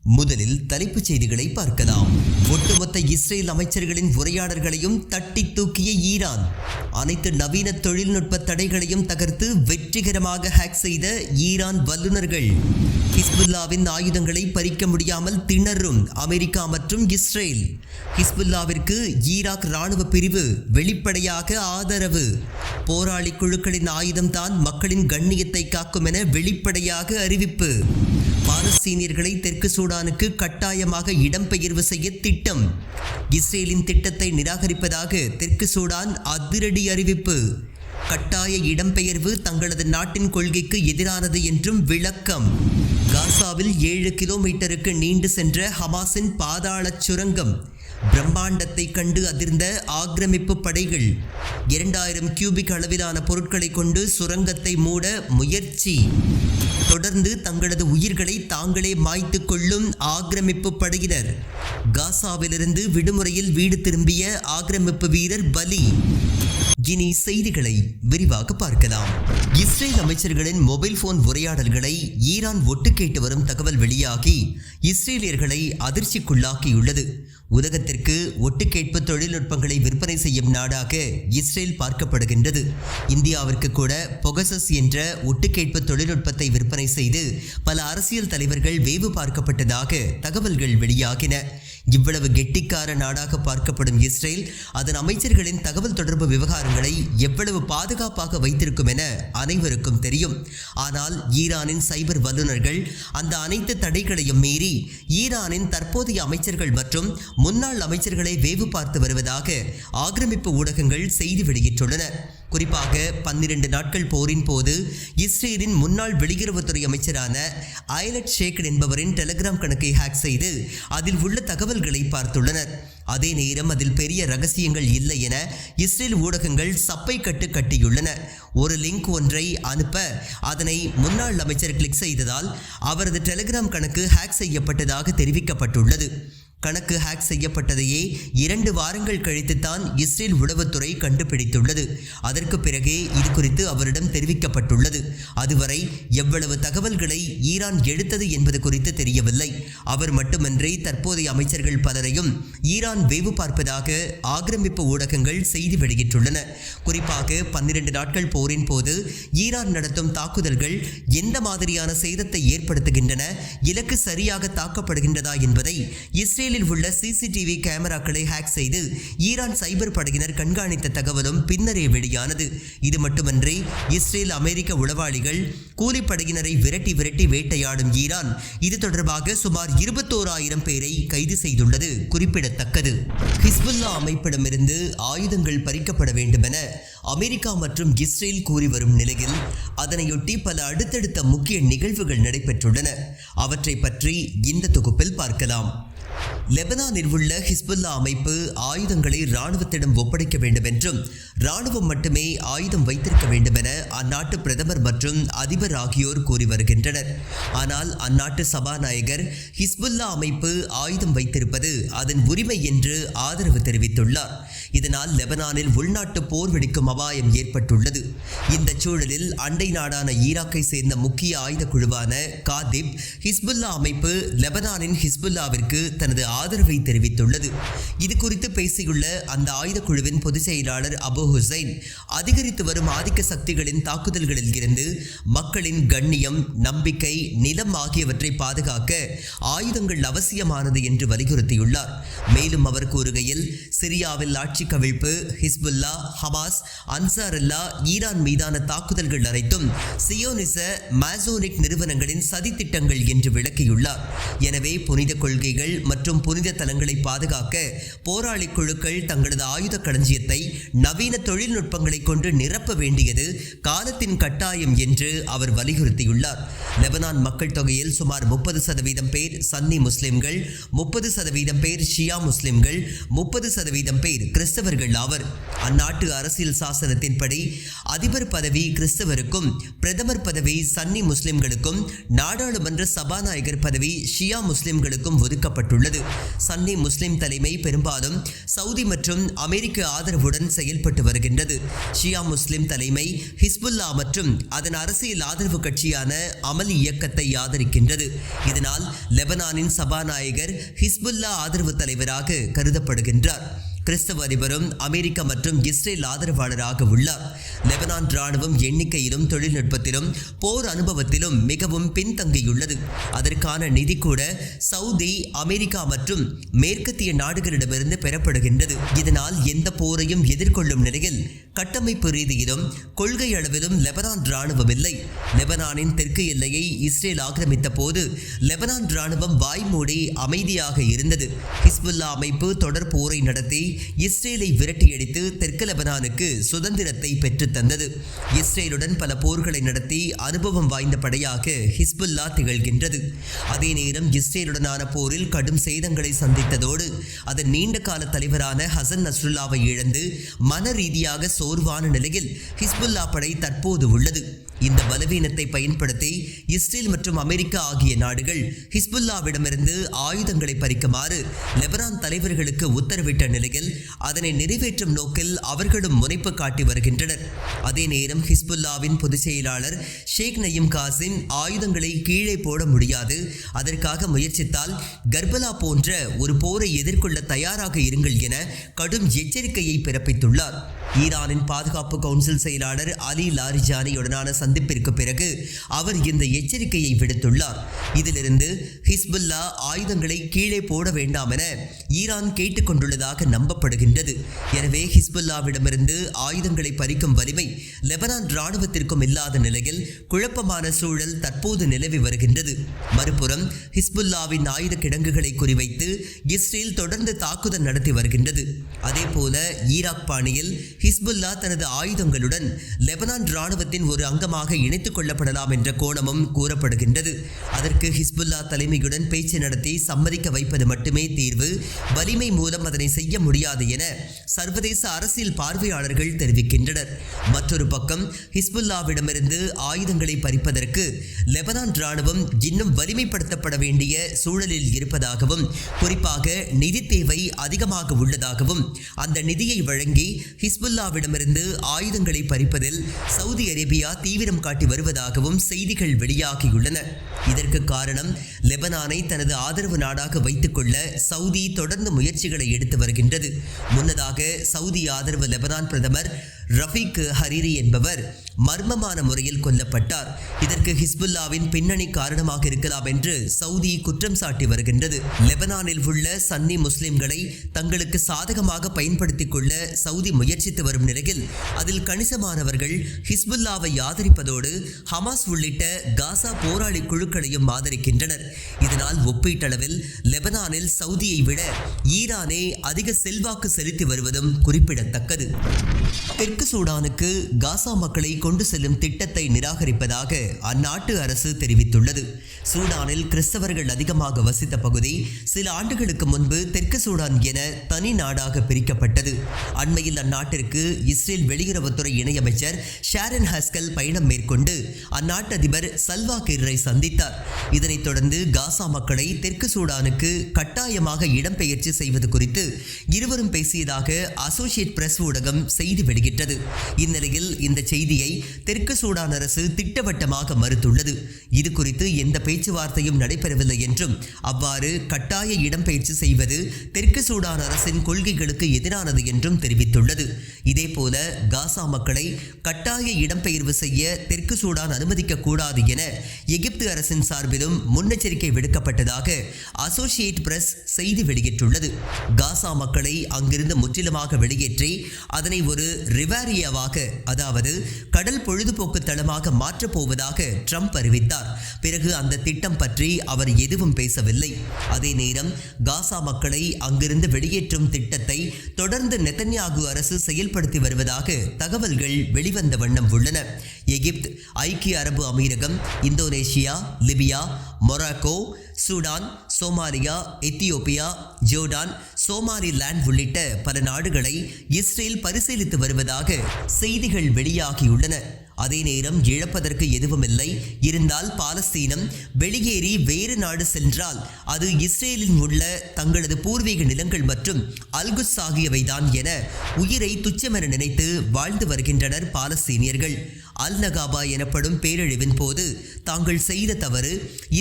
முதலில் தலைப்புச் செய்திகளை பார்க்கலாம். ஒட்டுமொத்த இஸ்ரேல் அமைச்சர்களின் உரையாடல்களையும் தட்டி தூக்கிய ஈரான். அனைத்து நவீன தொழில்நுட்ப தடைகளையும் தகர்த்து வெற்றிகரமாக ஹேக் செய்த ஈரான் வல்லுநர்கள். ஹிஸ்புல்லாவின் ஆயுதங்களை பறிக்க முடியாமல் திணறும் அமெரிக்கா மற்றும் இஸ்ரேல். ஹிஸ்புல்லாவிற்கு ஈராக் ராணுவ பிரிவு வெளிப்படையாக ஆதரவு. போராளி குழுக்களின் ஆயுதம்தான் மக்களின் கண்ணியத்தை காக்கும் என வெளிப்படையாக அறிவிப்பு. பாலஸ்தீனியர்களை தெற்கு சூடானுக்கு கட்டாயமாக இடம்பெயர்வு செய்ய திட்டம். இஸ்ரேலின் திட்டத்தை நிராகரிப்பதாக தெற்கு சூடான் அதிரடி அறிவிப்பு. கட்டாய இடம்பெயர்வு தங்களது நாட்டின் கொள்கைக்கு எதிரானது என்றும் விளக்கம். காசாவில் 7 கிலோமீட்டருக்கு நீண்டு சென்ற ஹமாஸின் பாதாள சுரங்கம். பிரம்மாண்டத்தை கண்டு அதிர்ந்த ஆக்கிரமிப்பு படைகள். 2000 கியூபிக் அளவிலான பொருட்களை கொண்டு சுரங்கத்தை மூட முயற்சி. தொடர்ந்து தங்களது உயிர்களை தாங்களே மாய்த்து கொள்ளும் ஆக்கிரமிப்பு படையினர். காசாவிலிருந்து விடுமுறையில் வீடு திரும்பிய ஆக்கிரமிப்பு வீரர் பலி. இனி செய்திகளை விரிவாக பார்க்கலாம். இஸ்ரேல் அமைச்சர்களின் மொபைல் போன் உரையாடல்களை ஈரான் ஒட்டு கேட்டு வரும் தகவல் வெளியாகி இஸ்ரேலியர்களை அதிர்ச்சிக்குள்ளாக்கியுள்ளது. உலகத்திற்கு ஒட்டு கேட்பு தொழில்நுட்பங்களை விற்பனை செய்யும் நாடாக இஸ்ரேல் பார்க்கப்படுகின்றது. இந்தியாவிற்கு கூட பொகசஸ் என்ற ஒட்டு கேட்பு தொழில்நுட்பத்தை விற்பனை செய்து பல அரசியல் தலைவர்கள் வேவு பார்க்கப்பட்டதாக தகவல்கள் வெளியாகின. இவ்வளவு கெட்டிக்கார நாடாக பார்க்கப்படும் இஸ்ரேல் அதன் அமைச்சர்களின் தகவல் தொடர்பு விவகாரங்களை எவ்வளவு பாதுகாப்பாக வைத்திருக்கும் என அனைவருக்கும் தெரியும். ஆனால் ஈரானின் சைபர் வல்லுநர்கள் அந்த அனைத்து தடைகளையும் மீறி ஈரானின் தற்போதைய அமைச்சர்கள் மற்றும் முன்னாள் அமைச்சர்களை வேவு பார்த்து வருவதாக ஆக்கிரமிப்பு ஊடகங்கள் செய்தி வெளியிட்டுள்ளன. குறிப்பாக 12 நாட்கள் போரின் போது இஸ்ரேலின் முன்னாள் வெளியுறவுத்துறை அமைச்சரான ஐலட் ஷேக் என்பவரின் டெலிகிராம் கணக்கை ஹேக் செய்து அதில் உள்ள தகவல்களை பார்த்துள்ளனர். அதே நேரம் அதில் பெரிய ரகசியங்கள் இல்லை என இஸ்ரேல் ஊடகங்கள் சப்பை கட்டியுள்ளன. ஒரு லிங்க் ஒன்றை அனுப்ப அதனை முன்னாள் அமைச்சர் கிளிக் செய்ததால் அவரது டெலிகிராம் கணக்கு ஹேக் செய்யப்பட்டதாக தெரிவிக்கப்பட்டுள்ளது. கணக்கு ஹேக் செய்யப்பட்டதையே 2 வாரங்கள் கழித்துத்தான் இஸ்ரேல் உளவுத்துறை கண்டுபிடித்துள்ளது. அதற்கு பிறகே இது குறித்து அவரிடம் தெரிவிக்கப்பட்டுள்ளது. அதுவரை எவ்வளவு தகவல்களை ஈரான் எடுத்தது என்பது குறித்து தெரியவில்லை. அவர் மட்டுமன்றி தற்போதைய அமைச்சர்கள் பலரையும் ஈரான் வேவு பார்ப்பதாக ஆக்கிரமிப்பு ஊடகங்கள் செய்தி வெளியிட்டுள்ளன. குறிப்பாக 12 நாட்கள் போரின் போது ஈரான் நடத்தும் தாக்குதல்கள் எந்த மாதிரியான சேதத்தை ஏற்படுத்துகின்றன, இலக்கு சரியாக தாக்கப்படுகின்றதா என்பதை இஸ்ரேல் உள்ள சிசிடிவி கேமராக்களை ஹேக் செய்து ஈரான் சைபர் படையினர் கண்காணித்த தகவலும் பின்னரே வெளியானது. இது மட்டுமன்றி இஸ்ரேல் அமெரிக்க உளவாளிகள் கூலிப்படையினரை விரட்டி வேட்டையாடும் ஈரான் இது தொடர்பாக சுமார் 21,000 பேரை கைது செய்துள்ளது குறிப்பிடத்தக்கது. ஹிஸ்புல்லா அமைப்பிடமிருந்து ஆயுதங்கள் பறிக்கப்பட வேண்டும் என அமெரிக்கா மற்றும் இஸ்ரேல் கூறி வரும் நிலையில் அதனையொட்டி பல அடுத்தடுத்த முக்கிய நிகழ்வுகள் நடைபெற்றுள்ளன. அவற்றை பற்றி இந்த தொகுப்பில் பார்க்கலாம். லெபனானில் உள்ள ஹிஸ்புல்லா அமைப்பு ஆயுதங்களை இராணுவத்திடம் ஒப்படைக்க வேண்டும் என்றும் இராணுவம் மட்டுமே ஆயுதம் வைத்திருக்க வேண்டும் என அந்நாட்டு பிரதமர் மற்றும் அதிபர் ஆகியோர் கூறி வருகின்றனர். ஆனால் அந்நாட்டு சபாநாயகர் ஹிஸ்புல்லா அமைப்பு ஆயுதம் வைத்திருப்பது அதன் உரிமை என்று ஆதரவு தெரிவித்துள்ளார். இதனால் லெபனானில் உள்நாட்டு போர் வெடிக்கும் அபாயம் ஏற்பட்டுள்ளது. இந்த சூழலில் அண்டை நாடான ஈராக்கை சேர்ந்த முக்கிய ஆயுத குழுவான காதிப் ஹிஸ்புல்லா அமைப்பு லெபனானின் ஹிஸ்புல்லாவிற்கு தனது ஆதரவை தெரிவித்துள்ளது. இது குறித்து பேசியுள்ள அந்த ஆயுத குழுவின் பொதுச் செயலாளர் அபு ஹுசைன் அதிகரித்து வரும் ஆதிக்க சக்திகளின் தாக்குதல்களில் இருந்து மக்களின் கண்ணியம், நம்பிக்கை, நிலம் ஆகியவற்றை பாதுகாக்க ஆயுதங்கள் அவசியமானது என்று வலியுறுத்தியுள்ளார். மேலும் அவர் கூறுகையில் சிரியாவில் ஆட்சி கவிழ்ப்பு, ஹிஸ்புல்லா, ஹமாஸ், அன்சார் அல்லா, ஈரான் மீதான தாக்குதல்கள் அனைத்தும் சியோனிச மாசோனிக் நிறுவனங்களின் சதித்திட்டங்கள் என்று விளக்கியுள்ளார். எனவே புனித கொள்கைகள் மற்றும் புனித தலங்களை பாதுகாக்க போராளி குழுக்கள் தங்களது ஆயுத களஞ்சியத்தை நவீன தொழில்நுட்பங்களை கொண்டு நிரப்ப வேண்டியது காலத்தின் கட்டாயம் என்று அவர் வலியுறுத்தியுள்ளார். லெபனான் மக்கள் தொகையில் சுமார் 30% பேர் சன்னி முஸ்லிம்கள், 30% பேர் ஷியா முஸ்லிம்கள், 30% பேர் கிறிஸ்தவர்கள் ஆவர். அந்நாட்டு அரசியல் சாசனத்தின்படி அதிபர் பதவி கிறிஸ்தவருக்கும், பிரதமர் பதவி சன்னி முஸ்லிம்களுக்கும், நாடாளுமன்ற சபாநாயகர் பதவி ஷியா முஸ்லிம்களுக்கும் ஒதுக்கப்பட்டுள்ளது. சன்னி முஸ்லிம் தலைமை பெரும்பாலும் சவுதி மற்றும் அமெரிக்க ஆதரவுடன் செயல்பட்டு வருகின்றது. ஷியா முஸ்லிம் தலைமை ஹிஸ்புல்லா மற்றும் அதன் அரசியல் ஆதரவு கட்சியான அமல் இயக்கத்தை ஆதரிக்கின்றது. இதனால் லெபனானின் சபாநாயகர் ஹிஸ்புல்லா ஆதரவு தலைவராக கருதப்படுகின்றார். கிறிஸ்தவ அதிபரும் அமெரிக்க மற்றும் இஸ்ரேல் ஆதரவாளராக உள்ளார். லெபனான் ராணுவம் எண்ணிக்கையிலும் தொழில்நுட்பத்திலும் போர் அனுபவத்திலும் மிகவும் பின்தங்கியுள்ளது. அதற்கான நிதி கூட சவுதி, அமெரிக்கா மற்றும் மேற்கத்திய நாடுகளிடமிருந்து பெறப்படுகின்றது. இதனால் எந்த போரையும் எதிர்கொள்ளும் நிலையில் கட்டமைப்பு ரீதியிலும் கொள்கை அளவிலும் லெபனான் ராணுவம் இல்லை. லெபனானின் தெற்கு எல்லையை இஸ்ரேல் ஆக்கிரமித்த போது லெபனான் ராணுவம் வாய்மூடி அமைதியாக இருந்தது. ஹிஸ்புல்லா அமைப்பு தொடர் போரை நடத்தி இஸ்ரேலை விரட்டியடித்து தெற்கு லெபனானுக்கு சுதந்திரத்தை பெற்றுத் தந்தது. இஸ்ரேலுடன் பல போர்களை நடத்தி அனுபவம் வாய்ந்த படையாக ஹிஸ்புல்லா திகழ்கின்றது. அதே நேரம் இஸ்ரேலுடனான போரில் கடும் சேதங்களை சந்தித்ததோடு அதன் நீண்ட கால தலைவரான ஹசன் நஸ்ருல்லாவை இழந்து மன ரீதியாக சோர்வான நிலையில் ஹிஸ்புல்லா படை தற்போது உள்ளது. இந்த பலவீனத்தை பயன்படுத்தி இஸ்ரேல் மற்றும் அமெரிக்கா ஆகிய நாடுகள் ஹிஸ்புல்லாவிடமிருந்து ஆயுதங்களை பறிக்குமாறு லெபனான் தலைவர்களுக்கு உத்தரவிட்ட நிலையில் அதனை நிறைவேற்றும் நோக்கில் அவர்களும் முனைப்பு காட்டி வருகின்றனர். அதே நேரம் ஹிஸ்புல்லாவின் பொதுச் செயலாளர் ஷேக் நயீம் காசிம் ஆயுதங்களை கீழே போட முடியாது, அதற்காக முயற்சித்தால் கர்பலா போன்ற ஒரு போரை எதிர்கொள்ள தயாராக இருங்கள் என கடும் எச்சரிக்கையை பிறப்பித்துள்ளார். ஈரானின் பாதுகாப்பு கவுன்சில் செயலாளர் அலி லாரிஜானியுடனான சந்திப்பிற்கு பிறகு அவர் இந்த எச்சரிக்கையை விடுத்துள்ளார். இதிலிருந்து ஹிஸ்புல்லா ஆயுதங்களை கீழே போட வேண்டாம் என ஈரான் கேட்டுக்கொண்டுள்ளதாக நம்பப்படுகின்றது. எனவே ஹிஸ்புல்லாவிடமிருந்து ஆயுதங்களை பறிக்கும் வலிமை லெபனான் ராணுவத்திற்கும் இல்லாத நிலையில் குழப்பமான சூழல் தற்போது நிலவி வருகின்றது. மறுபுறம் ஹிஸ்புல்லாவின் ஆயுத கிடங்குகளை குறிவைத்து இஸ்ரேல் தொடர்ந்து தாக்குதல் நடத்தி வருகின்றது. அதேபோல ஈராக் பாணியில் ஹிஸ்புல்லா தனது ஆயுதங்களுடன் லெபனான் ராணுவத்தின் ஒரு அங்கமாக இணைத்துக் கொள்ளப்படலாம் என்ற கோணமும் கூறப்படுகின்றது. அதற்கு ஹிஸ்புல்லா தலைமையுடன் பேச்சு நடத்தி சம்மதிக்க வைப்பது மட்டுமே தீர்வு, வலிமை மூலம் அதனை செய்ய முடியாது என சர்வதேச அரசியல் பார்வையாளர்கள் தெரிவிக்கின்றனர். மற்றொரு பக்கம் ஹிஸ்புல்லாவிடமிருந்து ஆயுதங்களை பறிப்பதற்கு லெபனான் ராணுவம் இன்னும் வலிமைப்படுத்தப்பட வேண்டிய சூழலில் இருப்பதாகவும், குறிப்பாக நிதி தேவை அதிகமாக உள்ளதாகவும், அந்த நிதியை வழங்கி ஹிஸ்புல்லாவிடமிருந்து ஆயுதங்களை பறிப்பதில் சவுதி அரேபியா தீவிரம் காட்டி வருவதாகவும் செய்திகள் வெளியாகியுள்ளன. இதற்கு காரணம் லெபனானை தனது ஆதரவு நாடாக வைத்துக் கொள்ள சவுதி தொடர்ந்து முயற்சிகளை எடுத்து வருகின்றது. முன்னதாக சவுதி ஆதரவு லெபனான் பிரதமர் ரஃபீக் ஹரீரி என்பவர் மர்மமான முறையில் கொல்லப்பட்டார். இதற்கு ஹிஸ்புல்லாவின் பின்னணி காரணமாக இருக்கலாம் என்று சவுதி குற்றம் சாட்டி வருகின்றது. லெபனானில் உள்ள சன்னி முஸ்லிம்களை தங்களுக்கு சாதகமாக பயன்படுத்திக் கொள்ள சவுதி முயற்சித்து வரும் நிலையில் அதில் கணிசமானவர்கள் ஹிஸ்புல்லாவை ஆதரிப்பதோடு ஹமாஸ் உள்ளிட்ட காசா போராளி குழுக்களையும் ஆதரிக்கின்றனர். இதனால் ஒப்பீட்டளவில் லெபனானில் சவுதியை விட ஈரானே அதிக செல்வாக்கு செலுத்தி வருவதும் குறிப்பிடத்தக்கது. தெற்கு சூடானுக்கு காசா மக்களை கொண்டு செல்லும் திட்டத்தை நிராகரிப்பதாக அந்நாட்டு அரசு தெரிவித்துள்ளது. சூடானில் கிறிஸ்தவர்கள் அதிகமாக வசித்த பகுதி சில ஆண்டுகளுக்கு முன்பு தெற்கு சூடான் என தனி நாடாக பிரிக்கப்பட்டது. அண்மையில் அந்நாட்டிற்கு இஸ்ரேல் வெளியுறவுத்துறை இணையமைச்சர் ஷாரன் ஹஸ்கல் பயணம் மேற்கொண்டு அந்நாட்டு அதிபர் சல்வா கிர்ரை சந்தித்தார். இதனைத் தொடர்ந்து காசா மக்களை தெற்கு சூடானுக்கு கட்டாயமாக இடம்பெயர்ச்சி செய்வது குறித்து இருவரும் பேசியதாக அசோசியேட் பிரஸ் ஊடகம் செய்தி வெளியிட்டது. இந்நிலையில் இந்த செய்தியை தெற்கு சூடான் அரசு திட்டவட்டமாக மறுத்துள்ளது. இது குறித்து எந்த பேச்சுவார்த்தையும் நடைபெறவில்லை என்றும், அவ்வாறு கட்டாய இடம்பெயர்ச்சி செய்வது தெற்கு சூடான் அரசின் கொள்கைகளுக்கு எதிரானது என்றும் தெரிவித்துள்ளது. இதேபோல காசா மக்களை கட்டாய இடம்பெயர்வு செய்ய தெற்கு சூடான் அனுமதிக்க கூடாது என எகிப்து அரசின் சார்பிலும் முன்னெச்சரிக்கை விடுக்கப்பட்டதாக அசோசியேட் பிரஸ் செய்தி வெளியிட்டுள்ளது. காசா மக்களை அங்கிருந்து முற்றிலுமாக வெளியேற்றி அதனை ஒரு ரிவாரியாவாக, அதாவது கடல் பொழுதுபோக்கு தளமாக மாற்றப் போவதாக ட்ரம்ப் அறிவித்தார். பிறகு அந்த திட்டம் பற்றி அவர் எதுவும் பேசவில்லை. அதே நேரம் காசா மக்களை அங்கிருந்து வெளியேற்றும் திட்டத்தை தொடர்ந்து நெதன்யாகு அரசு செயல்படுத்தி வருவதாக தகவல்கள் வெளிவந்த வண்ணம் உள்ளன. எகிப்து, ஐக்கிய அரபு அமீரகம், Indonesia, Libya, Morocco, Sudan, Somalia, Ethiopia, Jordan, Somaliland உள்ளிட்ட பல நாடுகளை இஸ்ரேல் பரிசீலித்து வருவதாக செய்திகள் வெளியாகியுள்ளன. அதே நேரம் இழப்பதற்கு எதுவுமில்லை. இருந்தால் பாலஸ்தீனம் வெளியேறி வேறு நாடு சென்றால் அது இஸ்ரேலில் உள்ள தங்களது பூர்வீக நிலங்கள் மற்றும் அல்குஸ் ஆகியவைதான் என உயிரை துச்சமென நினைத்து வாழ்ந்து வருகின்றனர் பாலஸ்தீனியர்கள். அல் நகாபா எனப்படும் பேரழிவின் போது தாங்கள் செய்த தவறு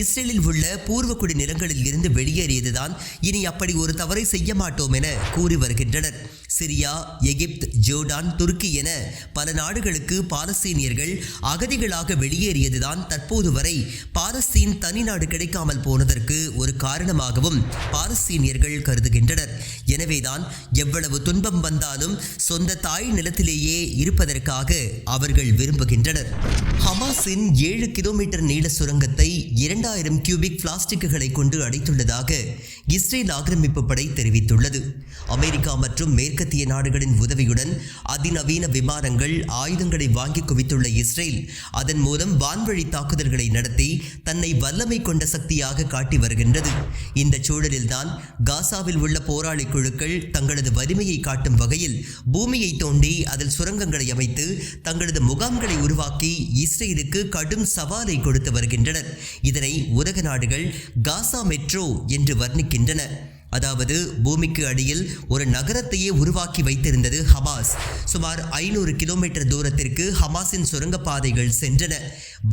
இஸ்ரேலில் உள்ள பூர்வக்குடி நிலங்களில் இருந்து வெளியேறியதுதான். இனி அப்படி ஒரு தவறை செய்ய மாட்டோம் என கூறி வருகின்றனர். சிரியா, எகிப்து, ஜோர்டான், துருக்கி என பல நாடுகளுக்கு பாலஸ்தீனியர்கள் அகதிகளாக வெளியேறியதுதான் தற்போது வரை பாலஸ்தீன் தனி நாடு கிடைக்காமல் போனதற்கு ஒரு காரணமாகவும் பாலஸ்தீனியர்கள் கருதுகின்றனர். எனவேதான் எவ்வளவு துன்பம் வந்தாலும் சொந்த தாய் நிலத்திலேயே இருப்பதற்காக அவர்கள் விரும்புகின்றனர். ஹமாஸின் 7 கிலோமீட்டர் நீள சுரங்கத்தை 2000 கியூபிக் பிளாஸ்டிக்குகளை கொண்டு அடைத்துள்ளதாக இஸ்ரேல் ஆக்கிரமிப்பு படை தெரிவித்துள்ளது. அமெரிக்கா மற்றும் மேற்கத்திய நாடுகளின் உதவியுடன் அதிநவீன விமானங்கள், ஆயுதங்களை வாங்கி குவித்துள்ள இஸ்ரேல் அதன் மூலம் வான்வழி தாக்குதல்களை நடத்தி தன்னை வல்லமை கொண்ட சக்தியாக காட்டி வருகின்றது. இந்த சூழலில்தான் காசாவில் உள்ள போராளி குழுக்கள் தங்களது வலிமையை காட்டும் வகையில் பூமியை தோண்டி அதில் சுரங்கங்களை அமைத்து தங்களது முகாம்களை உருவாக்கி இஸ்ரேலுக்கு கடும் சவாலை கொடுத்து வருகின்றனர். இதனை உலக நாடுகள் காசா மெட்ரோ என்று வர்ணிக்கின்றன. அதாவது பூமிக்கு அடியில் ஒரு நகரத்தையே உருவாக்கி வைத்திருந்தது ஹமாஸ். சுமார் 500 கிலோமீட்டர் தூரத்திற்கு ஹமாஸின் சுரங்கப்பாதைகள் சென்றன.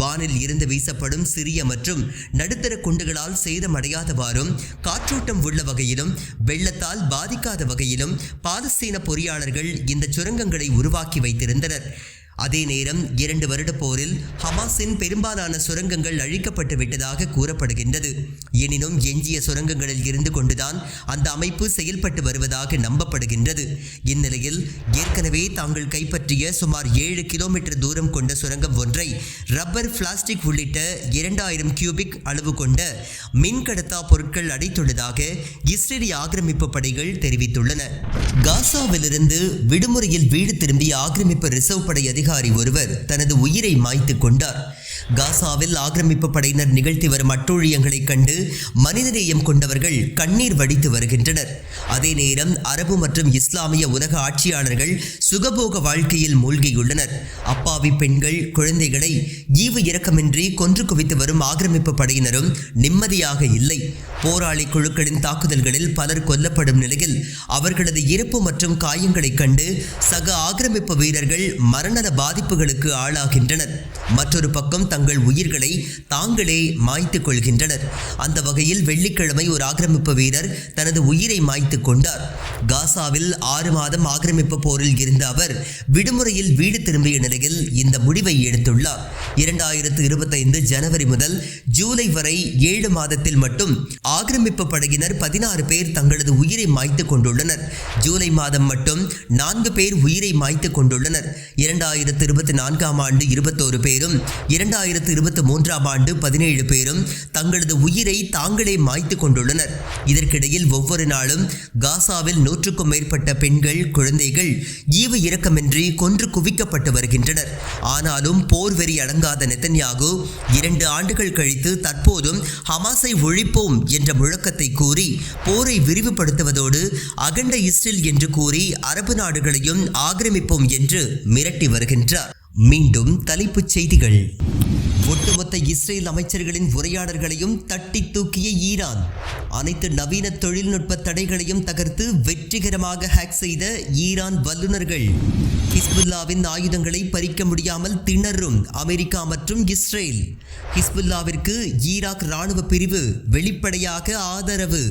வானில் இருந்து வீசப்படும் சிறிய மற்றும் நடுத்தர குண்டுகளால் சேதமடையாதவாறும், காற்றோட்டம் உள்ள வகையிலும், வெள்ளத்தால் பாதிக்காத வகையிலும் பாலஸ்தீன பொறியாளர்கள் இந்த சுரங்கங்களை உருவாக்கி வைத்திருந்தனர். அதே நேரம் 2 வருட போரில் ஹமாஸின் பெரும்பாலான சுரங்கங்கள் அழிக்கப்பட்டு விட்டதாக கூறப்படுகின்றது. எனினும் எஞ்சிய சுரங்கங்களில் இருந்து கொண்டுதான் அந்த அமைப்பு செயல்பட்டு வருவதாக நம்பப்படுகின்றது. இந்நிலையில் ஏற்கனவே தாங்கள் கைப்பற்றிய சுமார் 7 கிலோமீட்டர் தூரம் கொண்ட சுரங்கம் ஒன்றை ரப்பர், பிளாஸ்டிக் உள்ளிட்ட 2000 கியூபிக் அளவு கொண்ட மின்கடத்தா பொருட்கள் அடைத்துள்ளதாக இஸ்ரேலிய ஆக்கிரமிப்பு படைகள் தெரிவித்துள்ளன. காசாவிலிருந்து விடுமுறையில் வீடு திரும்பிய ஆக்கிரமிப்பு ரிசர்வ் படை அதிகாரி ஒருவர் தனது உயிரை மாய்த்து கொண்டார். காசாவில் ஆக்கிரமிப்பு படையினர் நிகழ்த்தி வரும் அட்டூழியங்களை கண்டு மனிதநேயம் கொண்டவர்கள் கண்ணீர் வடித்து வருகின்றனர். அதே நேரம் அரபு மற்றும் இஸ்லாமிய உலக ஆட்சியாளர்கள் சுகபோக வாழ்க்கையில் மூழ்கியுள்ளனர். அப்பாவி பெண்கள், குழந்தைகளை ஈவு இரக்கமின்றி கொன்று குவித்து வரும் ஆக்கிரமிப்பு படையினரும் நிம்மதியாக இல்லை. போராளி குழுக்களின் தாக்குதல்களில் பலர் கொல்லப்படும் நிலையில் அவர்களது இறப்பு மற்றும் காயங்களை கண்டு சக ஆக்கிரமிப்பு வீரர்கள் மரண பாதிப்புகளுக்கு ஆளாகின்றனர். மற்றொரு பக்கம் தங்கள் உயிர்களை தாங்களே மாய்த்து கொள்கின்றனர். அந்த வகையில் வெள்ளிக்கிழமை ஒரு ஆக்கிரமிப்பு வீரர் தனது உயிரை மாய்த்து கொண்டார். காசாவில் 6 மாதம் ஆக்கிரமிப்பு போரில் இருந்த அவர் விடுமுறையில் வீடு திரும்பிய நிலையில் இந்த முடிவை எடுத்துள்ளார். 2025 ஜனவரி முதல் ஜூலை வரை 7 மாதத்தில் மட்டும் ஆக்கிரமிப்பு படையினர் 16 பேர் தங்களது உயிரை மாய்த்து கொண்டுள்ளனர். ஜூலை மாதம் மட்டும் 4 பேர் உயிரை மாய்த்து கொண்டுள்ளனர். 2024ஆம் ஆண்டு 21 பேரும், 2023ஆம் ஆண்டு 17 பேரும் தங்களது உயிரை தாங்களே மாய்த்து கொண்டுள்ளனர். இதற்கிடையில் ஒவ்வொரு நாளும் காசாவில் 100க்கும் மேற்பட்ட பெண்கள், குழந்தைகள் ஈவு இரக்கமின்றி கொன்று குவிக்கப்பட்டு வருகின்றனர். ஆனாலும் போர் வெறி அடங்காத நெத்தன்யாகு 2 ஆண்டுகள் கழித்து தற்போதும் ஹமாஸை ஒழிப்போம் என்ற முழக்கத்தை கூறி போரை விரிவுபடுத்துவதோடு அகண்ட இஸ்ரேல் என்று கூறி அரபு நாடுகளையும் ஆக்கிரமிப்போம் என்று மிரட்டி வருகின்றார். மீண்டும் தலைப்புச் செய்திகள். ஒட்டுமொத்த இஸ்ரேல் அமைச்சர்களின் உரையாடல்களையும் தட்டி தூக்கிய ஈரான். அனைத்து நவீன தொழில்நுட்ப தடைகளையும் தகர்த்து வெற்றிகரமாக ஹேக் செய்த ஈரான் வல்லுநர்கள். ஹிஸ்புல்லாவின் ஆயுதங்களை பறிக்க முடியாமல் திணறும் அமெரிக்கா மற்றும் இஸ்ரேல். ஹிஸ்புல்லாவிற்கு ஈராக் இராணுவ பிரிவு வெளிப்படையாக ஆதரவு.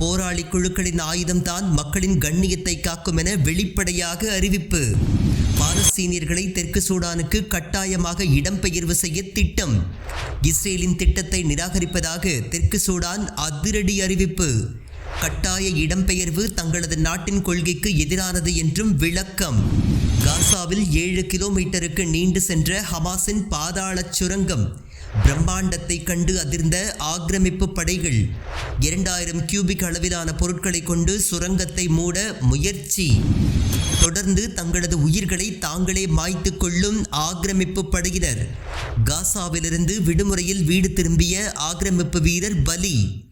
போராளி குழுக்களின் ஆயுதம்தான் மக்களின் கண்ணியத்தை காக்கும் என வெளிப்படையாக அறிவிப்பு. பாலஸ்தீனியர்களை தெற்கு சூடானுக்கு கட்டாயமாக இடம்பெயர்வு செய்ய திட்டம். இஸ்ரேலின் திட்டத்தை நிராகரிப்பதாக தெற்கு சூடான் அதிரடி அறிவிப்பு. கட்டாய இடம்பெயர்வு தங்களது நாட்டின் கொள்கைக்கு எதிரானது என்றும் விளக்கம். காசாவில் 7 கிலோமீட்டருக்கு நீண்டு சென்ற ஹமாஸின் பாதாள சுரங்கம். பிரம்மாண்டத்தை கண்டு அதிர்ந்த ஆக்கிரமிப்பு படைகள். 2000 கியூபிக் அளவிலான பொருட்களை கொண்டு சுரங்கத்தை மூட முயற்சி. தொடர்ந்து தங்களது உயிர்களை தாங்களே மாய்த்து கொள்ளும் ஆக்கிரமிப்பு படையினர். காசாவிலிருந்து விடுமுறையில் வீடு திரும்பிய ஆக்கிரமிப்பு வீரர் பலி.